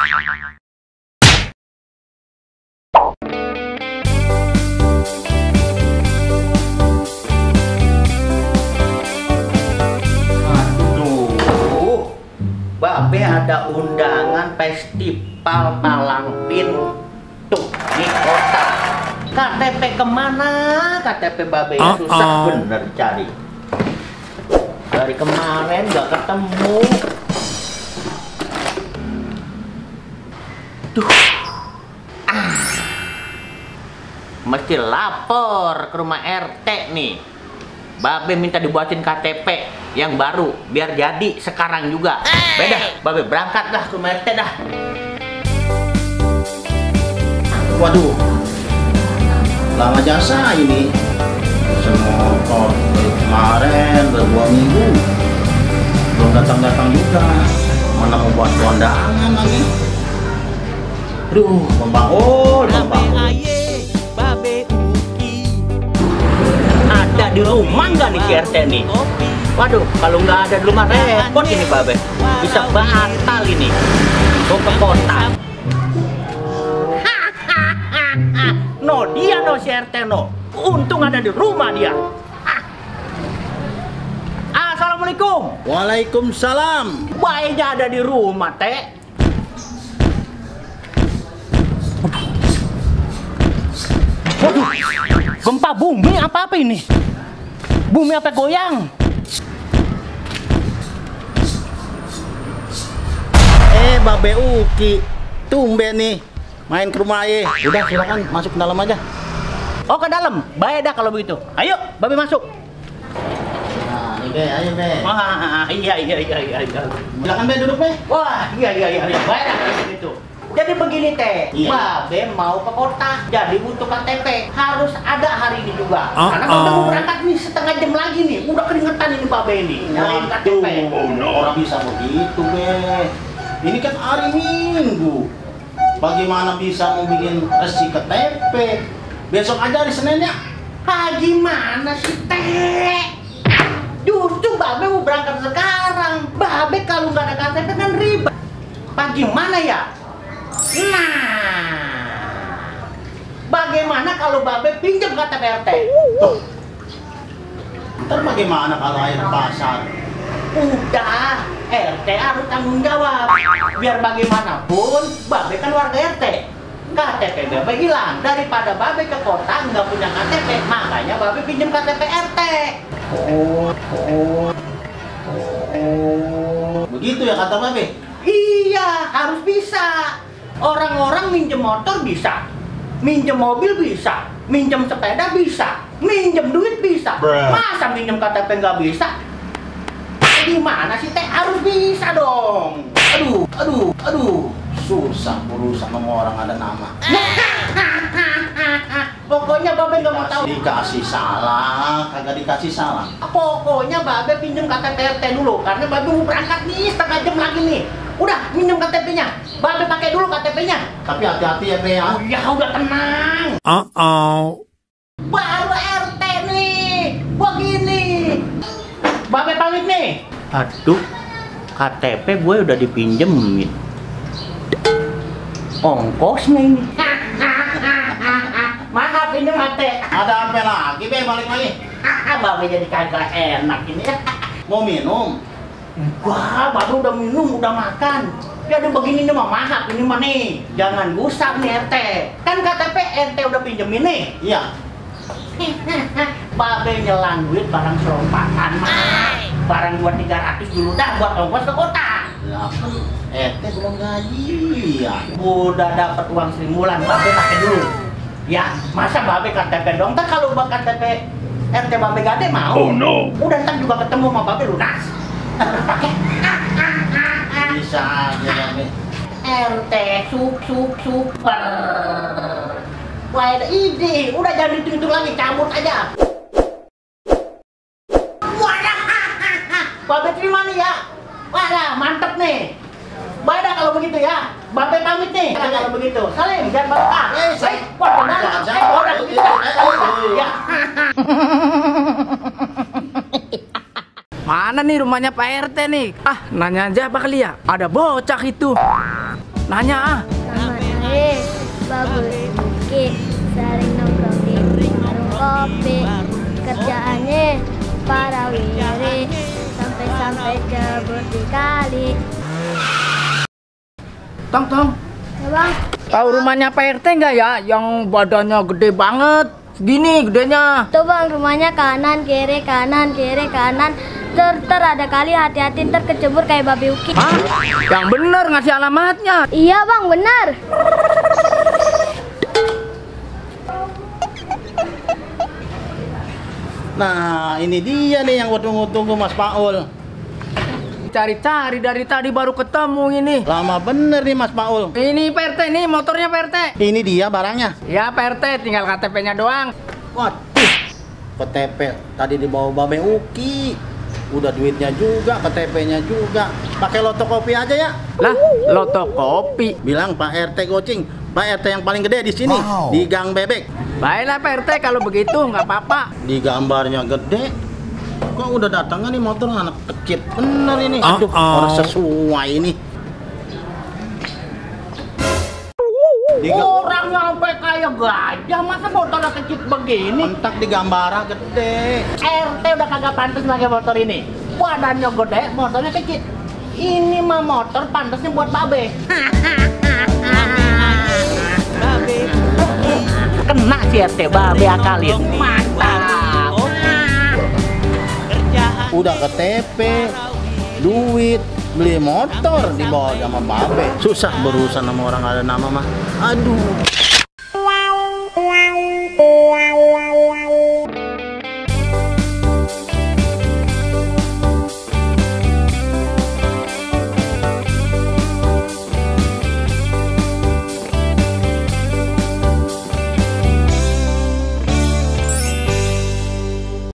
Aduh, Babe ada undangan festival palang pintu di kota. KTP kemana? KTP Babe ya susah bener cari. Dari kemarin nggak ketemu. Duh. Mesti lapor ke rumah RT nih. Babe minta dibuatin KTP yang baru biar jadi sekarang juga. Beda, Babe berangkat dah ke rumah RT dah. Waduh, lama jasa ini. Semotor dari kemarin udah 2 minggu belum datang juga. Mana mau buat kondangan lagi. Aduh, membangun. Babe Uki ada di rumah nggak nih RT nih? Waduh, kalau nggak ada di rumah repot ini Babe. Bisa batal ini. Mau ke kota. No, dia no si RT no. Untung ada di rumah dia. Assalamualaikum. Waalaikumsalam. Baiknya ada di rumah teh. Waduh, gempa bumi apa ini? Bumi apa goyang? Babe Uki, tumben nih main ke rumah Aye. Udah silakan masuk ke dalam aja. Oh, ke dalam. Baik dah kalau begitu. Ayo, Babe masuk. Nah, ini Be, ayo Be. Wah, iya. Silakan Be, duduk Be. Wah, iya. Baik dah kalau begitu. Jadi begini teh, iya. Babe mau ke kota, jadi butuh KTP. Harus ada hari ini juga. Karena Babe mau berangkat nih setengah jam lagi nih. Udah keringetan ini Babe ini. Nyariin KTP. Orang bisa begitu Be. Ini kan hari Minggu. Bagaimana bisa mau bikin resi KTP? Besok aja hari Senin ya. Gimana sih teh? Justru Babe mau berangkat sekarang. Babe kalau nggak ada KTP kan ribet. Bagaimana ya? Nah, bagaimana kalau Babe pinjam KTP RT? Ntar bagaimana kalau air pasar? Udah, RT harus tanggung jawab. Biar bagaimanapun, Babe kan warga RT. KTP Babe hilang. Daripada Babe ke kota nggak punya KTP, makanya Babe pinjam KTP RT. Begitu ya kata Babe? Iya, harus bisa. Orang-orang minjem motor bisa, minjem mobil bisa, minjem sepeda bisa, minjem duit bisa. Masa minjem KTP nggak bisa? Gimana sih teh? Harus bisa dong. Aduh, susah urusan sama orang ada nama. Pokoknya Babe nggak mau tahu. Dikasih salah, kagak dikasih salah. Pokoknya Babe pinjem KTP RT dulu, karena Babe mau berangkat nih setengah jam lagi nih. Udah, minjem KTP-nya. Babe pakai dulu KTP-nya. Tapi hati-hati ya Be ya. Ya udah tenang. Baru RT nih. Begini. Babe pamit nih. Aduh, KTP gue udah dipinjemin. Ongkosnya ini. Maaf ini mate. Ada apa lagi Be, balik lagi? Babe jadi kagak enak ini. Mau minum? Wah, Babe udah minum, udah makan. Jadi begini nih mah mahal ini mah nih. Jangan gusar nih RT. Kan KTP RT udah pinjemin nih. Iya. Babe nyelang duit barang serompakan mah. Barang 200-300 dulu dah buat ongkos ke kota. RT belum gaji ya. Udah dapat uang 1 bulan, Babe pakai dulu. Ya, masa Babe KTP dong? Ntar kalau KTP RT Babe gade mau. Oh no. Udah ntar juga ketemu sama Babe lunas. Pakai. Bisa aja Babe. RT super. Wah, ada ide. Udah jangan dihitung lagi, cabut aja. Wadah. Babe terima nih ya. Wadah, mantep nih. Baik dah kalau begitu ya. Babe pamit nih. Kalau begitu. Salim, jangan barokah. Wah, benar. Udah begitu. Ya. Mana nih rumahnya Pak RT nih? Ah, nanya aja apa kali ya? Ada bocah itu. Nanya ah. Nama saya Babu Uki, sering nongkrong di warung kopi. Kerjaannya para wiri, sampai-sampai jebur di kali. Tong. Ya bang, Tahu rumahnya Pak RT nggak ya? Yang badannya gede banget. Segini gedenya. tuh bang, rumahnya kanan kiri kanan kiri kanan. Ter ada kali, hati-hati ntar kecebur kayak babi Uki. Hah? Yang bener ngasih alamatnya. Iya bang, benar. Nah, ini dia nih yang gua tunggu-tunggu Mas Paul. Cari-cari dari tadi baru ketemu ini. Lama bener nih Mas Paul. Ini Pak RT nih, motornya Pak RT. Ini dia barangnya. Ya Pak RT, tinggal KTP-nya doang. Waduh, KTP tadi dibawa Babe Uki. Udah duitnya juga, KTP-nya juga. Pakai lotokopi aja ya. Lah, lotokopi. Bilang Pak RT Gocing, Pak RT yang paling gede di sini, di Gang Bebek. Baiklah Pak RT, kalau begitu nggak apa-apa. Di gambarnya gede. Kok udah datang nih motor anak kecil bener ini. Aduh, orang sesuai ini. Orang nyampe kayak gajah, masa motornya kecil begini? Mentak di gambarnya gede. RT udah kagak pantas pakai motor ini. Badannya gede, motornya kecil. Ini mah motor pantasnya buat babe. Kena si RT, babe akalin. Mantap. Udah KTP, duit, beli motor dibawa sama Babe. Susah berurusan sama orang ada nama mah. Aduh.